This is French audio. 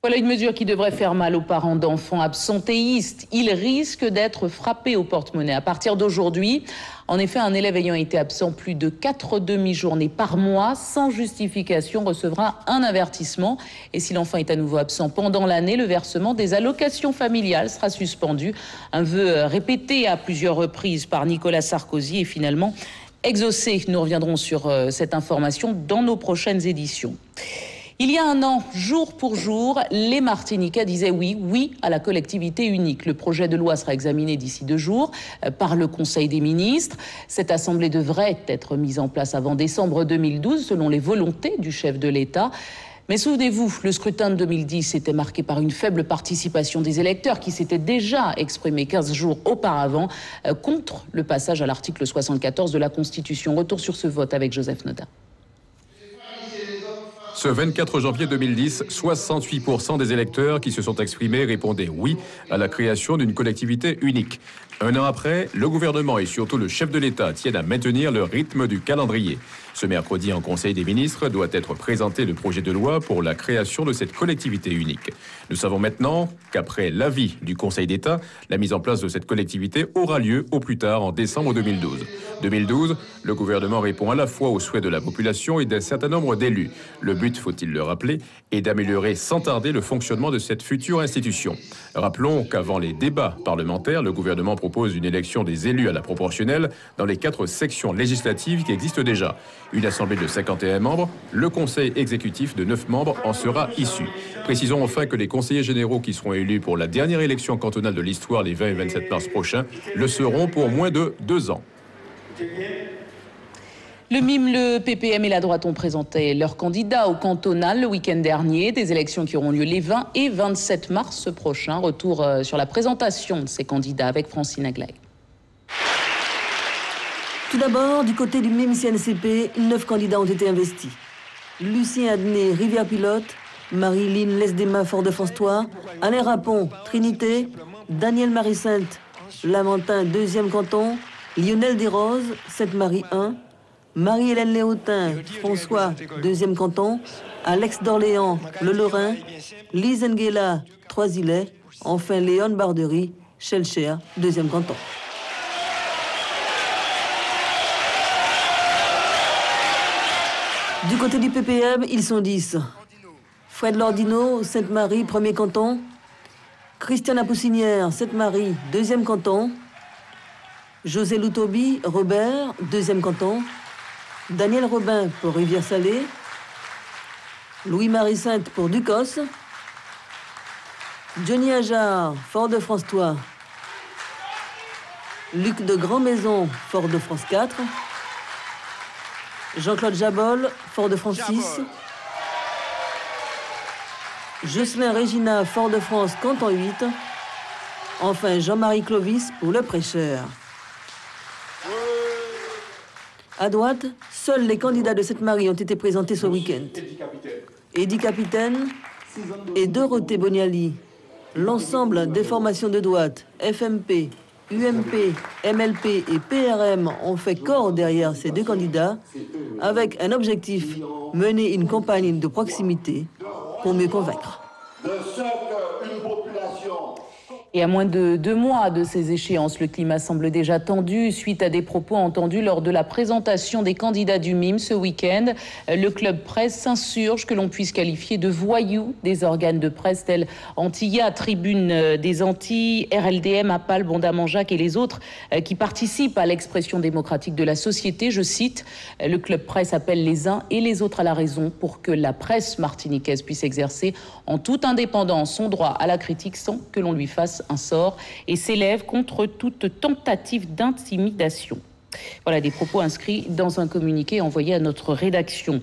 Voilà une mesure qui devrait faire mal aux parents d'enfants absentéistes. Ils risquent d'être frappés au porte-monnaie à partir d'aujourd'hui. En effet, un élève ayant été absent plus de 4 demi-journées par mois sans justification recevra un avertissement. Et si l'enfant est à nouveau absent pendant l'année, le versement des allocations familiales sera suspendu. Un vœu répété à plusieurs reprises par Nicolas Sarkozy est finalement exaucé. Nous reviendrons sur cette information dans nos prochaines éditions. Il y a un an, jour pour jour, les Martiniquais disaient oui à la collectivité unique. Le projet de loi sera examiné d'ici 2 jours par le Conseil des ministres. Cette assemblée devrait être mise en place avant décembre 2012, selon les volontés du chef de l'État. Mais souvenez-vous, le scrutin de 2010 était marqué par une faible participation des électeurs qui s'étaient déjà exprimés 15 jours auparavant contre le passage à l'article 74 de la Constitution. Retour sur ce vote avec Joseph Noda. Ce 24 janvier 2010, 68% des électeurs qui se sont exprimés répondaient oui à la création d'une collectivité unique. Un an après, le gouvernement et surtout le chef de l'État tiennent à maintenir le rythme du calendrier. Ce mercredi, en Conseil des ministres, doit être présenté le projet de loi pour la création de cette collectivité unique. Nous savons maintenant qu'après l'avis du Conseil d'État, la mise en place de cette collectivité aura lieu au plus tard en décembre 2012. 2012, le gouvernement répond à la fois aux souhaits de la population et d'un certain nombre d'élus. Le but, faut-il le rappeler, est d'améliorer sans tarder le fonctionnement de cette future institution. Rappelons qu'avant les débats parlementaires, le gouvernement propose une élection des élus à la proportionnelle dans les 4 sections législatives qui existent déjà. Une assemblée de 51 membres, le conseil exécutif de 9 membres en sera issu. Précisons enfin que les conseillers généraux qui seront élus pour la dernière élection cantonale de l'histoire les 20 et 27 mars prochains le seront pour moins de 2 ans. Le MIM, le PPM et la droite ont présenté leurs candidats au cantonal le week-end dernier. Des élections qui auront lieu les 20 et 27 mars prochains. Retour sur la présentation de ces candidats avec Francine Aglaé. Tout d'abord, du côté du MIM CNCP, 9 candidats ont été investis. Lucien Adnet, Rivière-Pilote, Marie-Line Lesdema, Fort-de-France-Trois, Alain Rapon, Trinité, Daniel Marie-Sainte, Lamentin, 2e canton, Lionel Desroses, Sainte-Marie 1, Marie-Hélène Léotin, François, 2e canton, Alex d'Orléans, Le Lorrain, Lise Nguela, Trois-Îlets, enfin Léon Bardery, Chelcher, 2e canton. Du côté du PPM, ils sont 10. Fred Lordino, Sainte-Marie, 1er canton. Christiane Poussinière, Sainte-Marie, 2e canton. José Loutobi, Robert, 2e canton. Daniel Robin pour Rivière-Salée. Louis-Marie Sainte pour Ducos. Johnny Ajar, Fort-de-France-Trois. Luc de Grand-Maison, Fort-de-France 4. Jean-Claude Jabol, Fort-de-France 6. Jocelyn Régina, Fort-de-France, canton 8. Enfin, Jean-Marie Clovis pour le prêcheur. À droite, seuls les candidats de Sainte-Marie ont été présentés ce week-end. Eddy Capitaine et Dorothée Boniali. L'ensemble des formations de droite, FMP, UMP, MLP et PRM ont fait corps derrière ces 2 candidats avec un objectif, mener une campagne de proximité pour mieux convaincre. Et à moins de 2 mois de ces échéances, le climat semble déjà tendu suite à des propos entendus lors de la présentation des candidats du MIM ce week-end. Le club presse s'insurge que l'on puisse qualifier de voyous des organes de presse tels Antilla, Tribune des Antilles, RLDM, APAL, Bondamanjac et les autres qui participent à l'expression démocratique de la société. Je cite, le club presse appelle les uns et les autres à la raison pour que la presse martiniquaise puisse exercer en toute indépendance son droit à la critique sans que l'on lui fasse un sort et s'élève contre toute tentative d'intimidation. Voilà des propos inscrits dans un communiqué envoyé à notre rédaction.